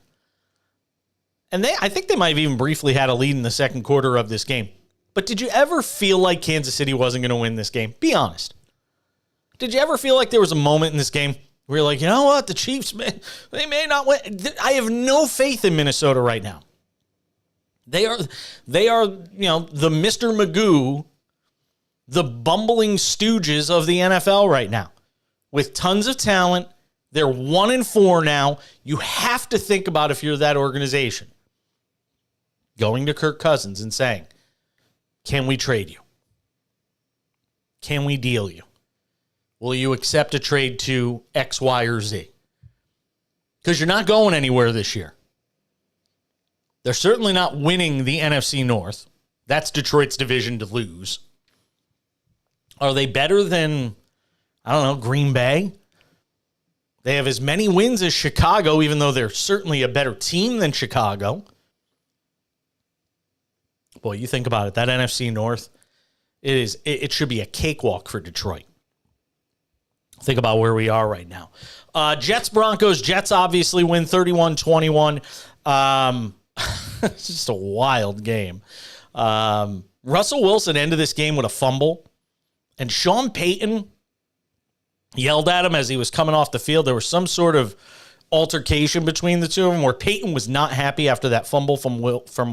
And I think they might have even briefly had a lead in the second quarter of this game. But did you ever feel like Kansas City wasn't going to win this game? Be honest. Did you ever feel like there was a moment in this game where you're like, you know what, the Chiefs, they may not win? I have no faith in Minnesota right now. They are, the Mr. Magoo, the bumbling stooges of the NFL right now. With tons of talent, they're 1-4 now. You have to think about, if you're that organization, going to Kirk Cousins and saying, can we trade you? Can we deal you? Will you accept a trade to X, Y, or Z? Because you're not going anywhere this year. They're certainly not winning the NFC North. That's Detroit's division to lose. Are they better than, Green Bay? They have as many wins as Chicago, even though they're certainly a better team than Chicago. Boy, you think about it, that NFC North, it should be a cakewalk for Detroit. Think about where we are right now. Jets-Broncos. Jets obviously win 31-21. It's just a wild game. Russell Wilson ended this game with a fumble, and Sean Payton yelled at him as he was coming off the field. There was some sort of altercation between the two of them where Payton was not happy after that fumble from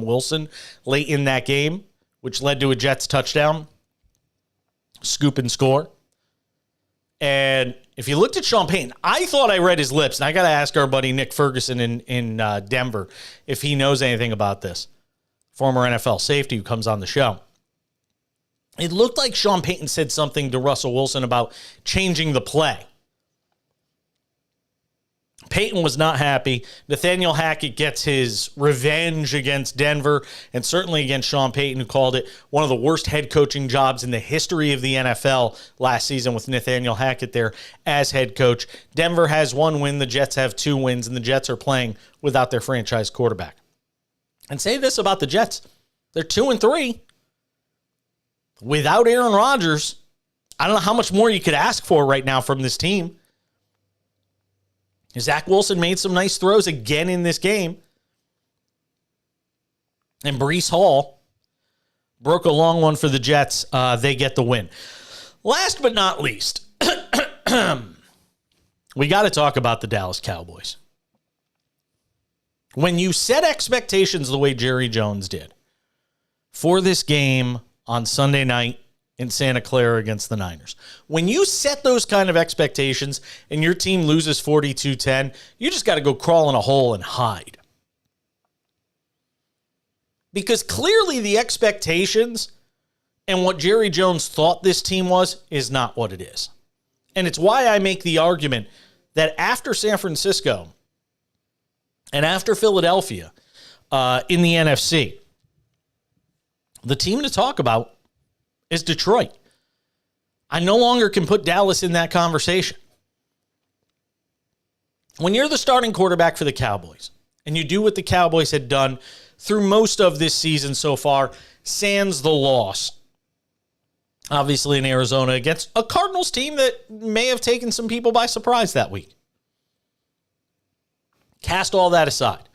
Wilson late in that game, which led to a Jets touchdown. scoop and score. And if you looked at Sean Payton, I thought I read his lips, and I got to ask our buddy Nick Ferguson in Denver if he knows anything about this. Former NFL safety who comes on the show. It looked like Sean Payton said something to Russell Wilson about changing the play. Payton was not happy. Nathaniel Hackett gets his revenge against Denver and certainly against Sean Payton, who called it one of the worst head coaching jobs in the history of the NFL last season with Nathaniel Hackett there as head coach. Denver has 1 win. The Jets have 2 wins, and the Jets are playing without their franchise quarterback. And say this about the Jets. They're 2-3. Without Aaron Rodgers, I don't know how much more you could ask for right now from this team. Zach Wilson made some nice throws again in this game. And Breece Hall broke a long one for the Jets. They get the win. Last but not least, we got to talk about the Dallas Cowboys. When you set expectations the way Jerry Jones did for this game on Sunday night in Santa Clara against the Niners. When you set those kind of expectations and your team loses 42-10, you just got to go crawl in a hole and hide. Because clearly the expectations and what Jerry Jones thought this team was is not what it is. And it's why I make the argument that after San Francisco and after Philadelphia in the NFC, the team to talk about is Detroit. I no longer can put Dallas in that conversation. When you're the starting quarterback for the Cowboys, and you do what the Cowboys had done through most of this season so far, sans the loss, obviously in Arizona, against a Cardinals team that may have taken some people by surprise that week. Cast all that aside.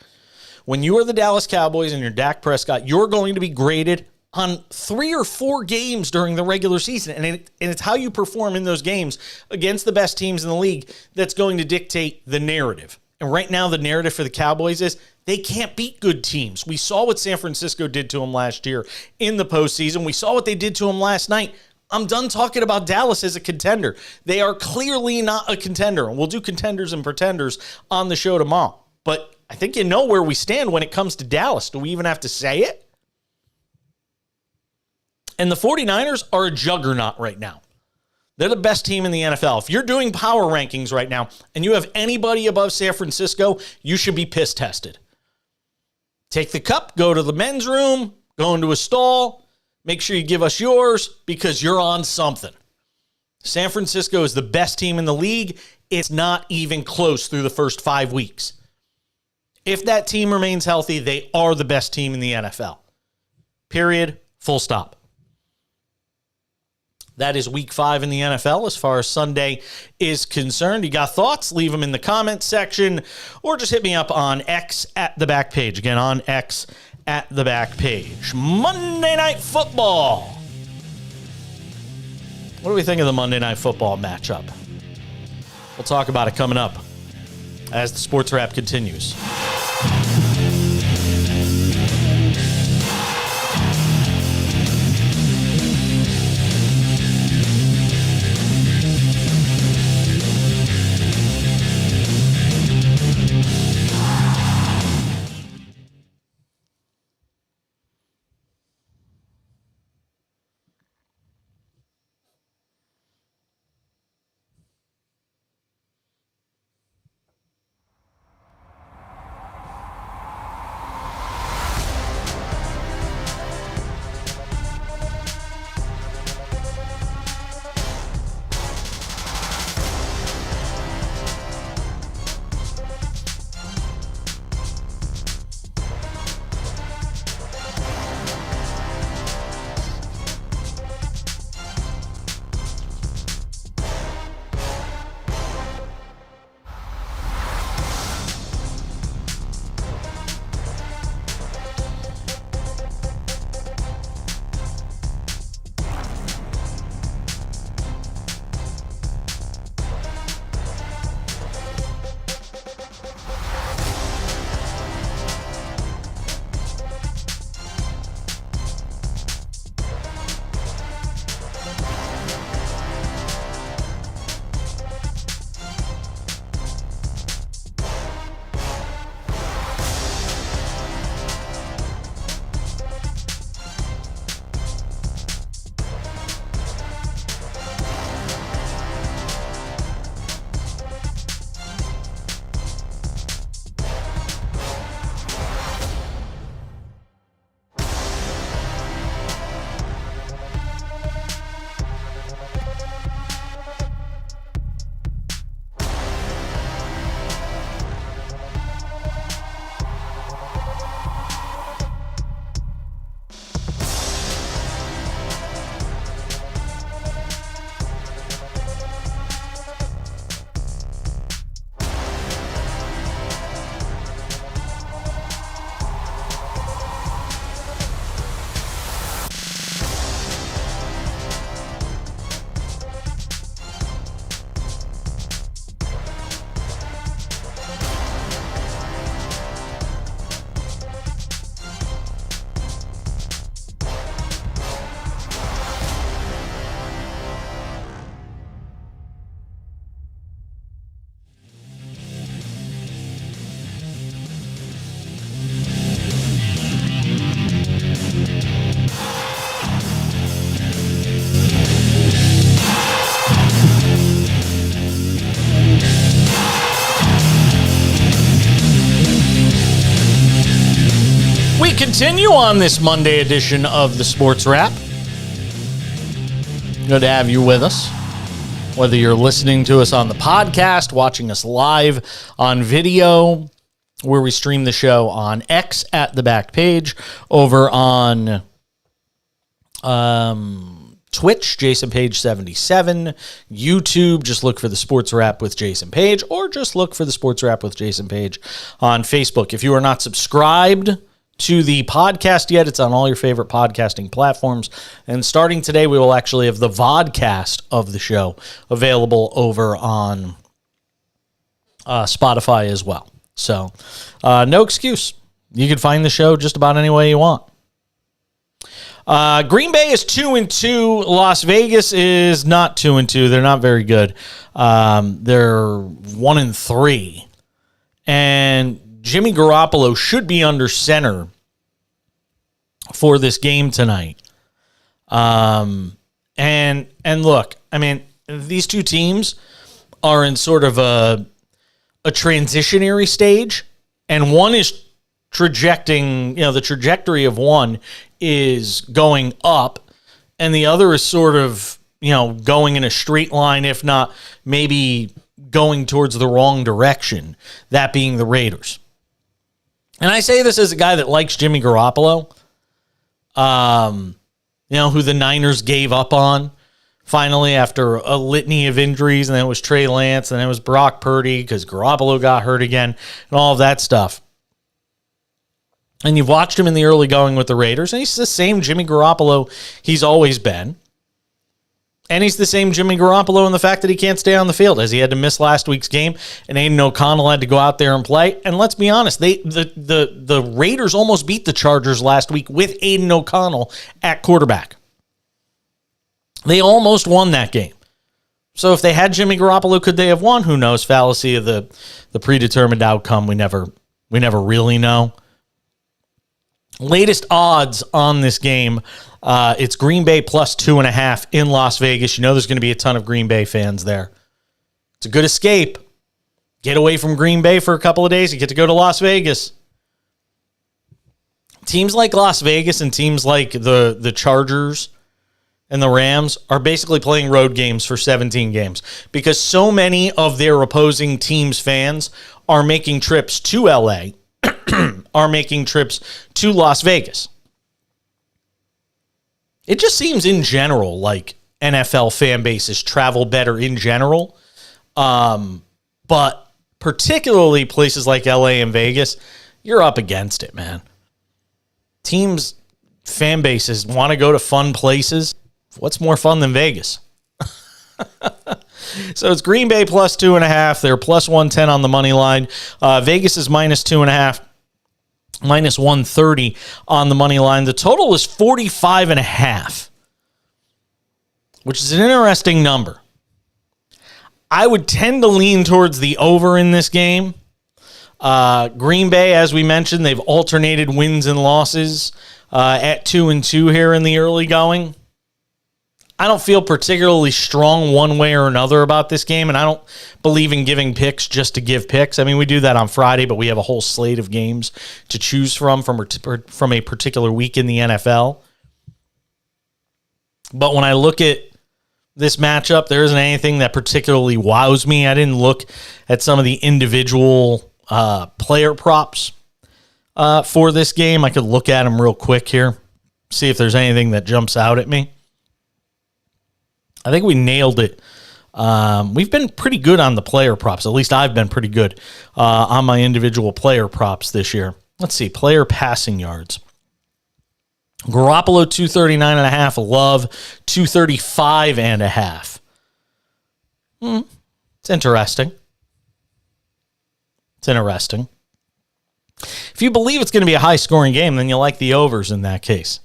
When you are the Dallas Cowboys and you're Dak Prescott, you're going to be graded on 3 or 4 games during the regular season. And it's how you perform in those games against the best teams in the league that's going to dictate the narrative. And right now, the narrative for the Cowboys is they can't beat good teams. We saw what San Francisco did to them last year in the postseason. We saw what they did to them last night. I'm done talking about Dallas as a contender. They are clearly not a contender. And we'll do contenders and pretenders on the show tomorrow. But I think you know where we stand when it comes to Dallas. Do we even have to say it? And the 49ers are a juggernaut right now. They're the best team in the NFL. If you're doing power rankings right now and you have anybody above San Francisco, you should be piss tested. Take the cup, go to the men's room, go into a stall, make sure you give us yours because you're on something. San Francisco is the best team in the league. It's not even close through the first 5 weeks. If that team remains healthy, they are the best team in the NFL. Period. Full stop. That is week 5 in the NFL as far as Sunday is concerned. You got thoughts? Leave them in the comments section or just hit me up on X at the back page. Again, on X at the back page. Monday Night Football. What do we think of the Monday Night Football matchup? We'll talk about it coming up as the Sports Wrap continues. continue on this Monday edition of the Sports Wrap. Good to have you with us. Whether you're listening to us on the podcast, watching us live on video, where we stream the show on X at the back page, over on Twitch, Jason Page 77, YouTube, just look for the Sports Wrap with Jason Page, or just look for the Sports Wrap with Jason Page on Facebook. If you are not subscribed to the podcast yet, it's on all your favorite podcasting platforms. And starting today, we will actually have the vodcast of the show available over on Spotify as well. So no excuse. You can find the show just about any way you want. Green Bay is 2-2. Las Vegas is not 2-2. They're not very good. They're 1-3. And Jimmy Garoppolo should be under center for this game tonight. And look, I mean, these two teams are in sort of a transitionary stage, and one is the trajectory of one is going up, and the other is sort of, going in a straight line, if not maybe going towards the wrong direction, that being the Raiders. And I say this as a guy that likes Jimmy Garoppolo, who the Niners gave up on finally after a litany of injuries, and then it was Trey Lance, and then it was Brock Purdy because Garoppolo got hurt again, and all of that stuff. And you've watched him in the early going with the Raiders, and he's the same Jimmy Garoppolo he's always been. And he's the same Jimmy Garoppolo in the fact that he can't stay on the field, as he had to miss last week's game, and Aiden O'Connell had to go out there and play. And let's be honest, the Raiders almost beat the Chargers last week with Aiden O'Connell at quarterback. They almost won that game. So if they had Jimmy Garoppolo, could they have won? Who knows? Fallacy of the predetermined outcome. We never really know. Latest odds on this game, it's Green Bay plus 2.5 in Las Vegas. You know there's going to be a ton of Green Bay fans there. It's a good escape. Get away from Green Bay for a couple of days. You get to go to Las Vegas. Teams like Las Vegas and teams like the Chargers and the Rams are basically playing road games for 17 games because so many of their opposing teams' fans are making trips to LA, are making trips to Las Vegas. It just seems in general like NFL fan bases travel better in general. But particularly places like LA and Vegas, you're up against it, man. Teams, fan bases want to go to fun places. What's more fun than Vegas? So it's Green Bay plus 2.5. They're plus 110 on the money line. Vegas is minus 2.5. Minus 130 on the money line. The total is 45.5, which is an interesting number. I would tend to lean towards the over in this game. Green Bay, as we mentioned, they've alternated wins and losses at 2-2 here in the early going. I don't feel particularly strong one way or another about this game, and I don't believe in giving picks just to give picks. I mean, we do that on Friday, but we have a whole slate of games to choose from a particular week in the NFL. But when I look at this matchup, there isn't anything that particularly wows me. I didn't look at some of the individual player props for this game. I could look at them real quick here, see if there's anything that jumps out at me. I think we nailed it. We've been pretty good on the player props. At least I've been pretty good on my individual player props this year. Let's see. Player passing yards. Garoppolo, 239.5. Love, 235.5. It's interesting. It's interesting. If you believe it's going to be a high-scoring game, then you like the overs in that case.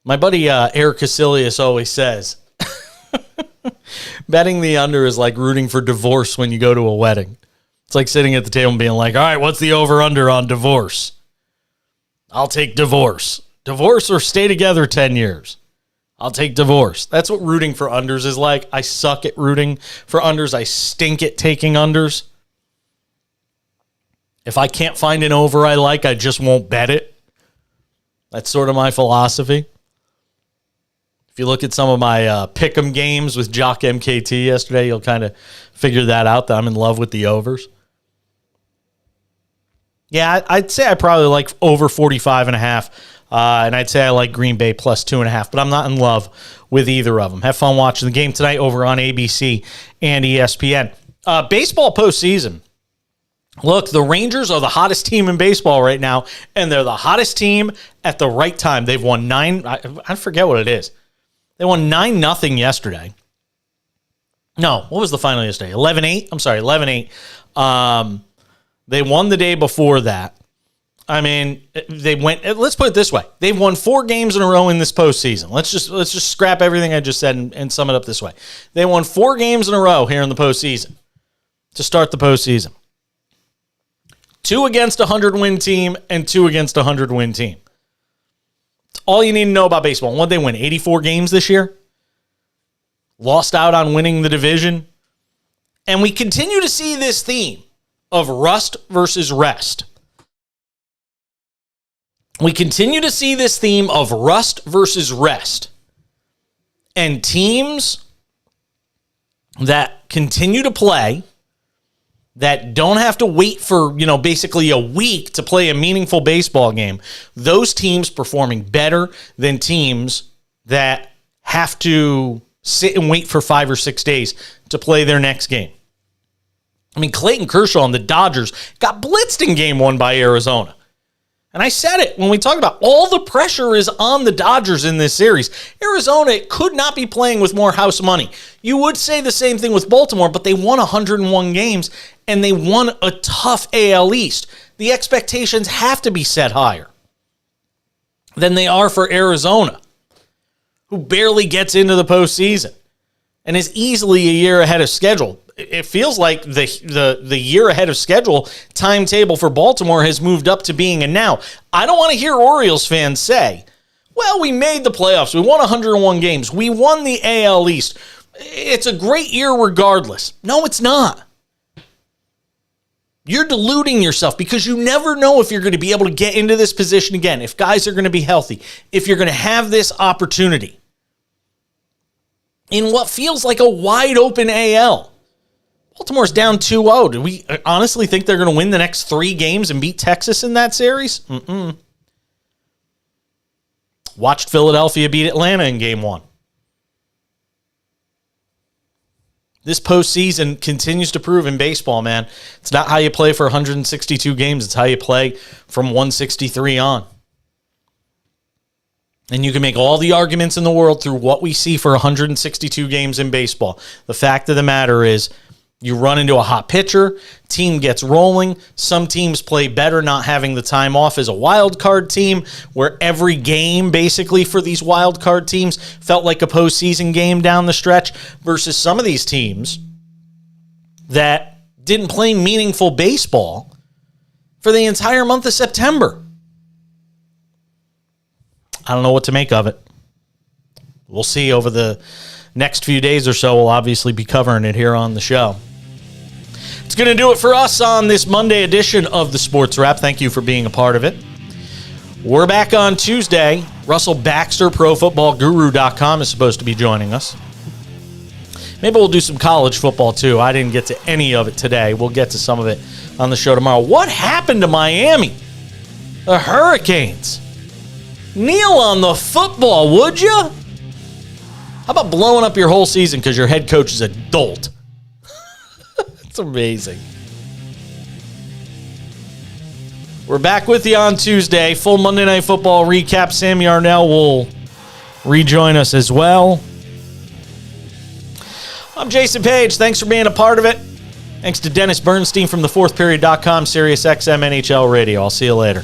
My buddy Eric Casillas always says, betting the under is like rooting for divorce when you go to a wedding. It's like sitting at the table and being like, all right, what's the over-under on divorce? I'll take divorce. Divorce or stay together 10 years. I'll take divorce. That's what rooting for unders is like. I suck at rooting for unders. I stink at taking unders. If I can't find an over I like, I just won't bet it. That's sort of my philosophy. If you look at some of my pick'em games with Jock MKT yesterday, you'll kind of figure that out, that I'm in love with the overs. Yeah, I'd say I probably like over 45.5, and I'd say I like Green Bay plus 2.5, but I'm not in love with either of them. Have fun watching the game tonight over on ABC and ESPN. Baseball postseason. Look, the Rangers are the hottest team in baseball right now, and they're the hottest team at the right time. They've won 9, I forget what it is. They won 9-0 yesterday. No, what was the final yesterday? 11-8? I'm sorry, 11-8. They won the day before that. I mean, they went. Let's put it this way: they've won 4 games in a row in this postseason. Let's just scrap everything I just said and sum it up this way: they won 4 games in a row here in the postseason to start the postseason. 2 against a 100-win team and 2 against a 100-win team. It's all you need to know about baseball. What they win? 84 games this year. Lost out on winning the division, and we continue to see this theme of rust versus rest. We continue to see this theme of rust versus rest. And teams that continue to play, that don't have to wait for, basically a week to play a meaningful baseball game, those teams performing better than teams that have to sit and wait for 5 or 6 days to play their next game. I mean, Clayton Kershaw and the Dodgers got blitzed in game 1 by Arizona. And I said it when we talked about all the pressure is on the Dodgers in this series. Arizona could not be playing with more house money. You would say the same thing with Baltimore, but they won 101 games and they won a tough AL East. The expectations have to be set higher than they are for Arizona, who barely gets into the postseason and is easily a year ahead of schedule. It feels like the year ahead of schedule timetable for Baltimore has moved up to being a now. I don't want to hear Orioles fans say, well, we made the playoffs. We won 101 games. We won the AL East. It's a great year regardless. No, it's not. You're deluding yourself because you never know if you're going to be able to get into this position again, if guys are going to be healthy, if you're going to have this opportunity in what feels like a wide open AL. Baltimore's down 2-0. Do we honestly think they're going to win the next 3 games and beat Texas in that series? Watched Philadelphia beat Atlanta in game 1. This postseason continues to prove in baseball, man. It's not how you play for 162 games. It's how you play from 163 on. And you can make all the arguments in the world through what we see for 162 games in baseball. The fact of the matter is, you run into a hot pitcher, team gets rolling. Some teams play better not having the time off as a wild card team, where every game basically for these wild card teams felt like a postseason game down the stretch, versus some of these teams that didn't play meaningful baseball for the entire month of September. I don't know what to make of it. We'll see over the next few days or so. We'll obviously be covering it here on the show. It's going to do it for us on this Monday edition of the Sports Wrap. Thank you for being a part of it. We're back on Tuesday. Russell Baxter, ProFootballGuru.com, is supposed to be joining us. Maybe we'll do some college football too. I didn't get to any of it today. We'll get to some of it on the show tomorrow. What happened to Miami? The Hurricanes. Kneel on the football, would you? How about blowing up your whole season because your head coach is a dolt? It's amazing. We're back with you on Tuesday. Full Monday Night Football recap. Sam Yarnell will rejoin us as well. I'm Jason Page. Thanks for being a part of it. Thanks to Dennis Bernstein from thefourthperiod.com, SiriusXM NHL Radio. I'll see you later.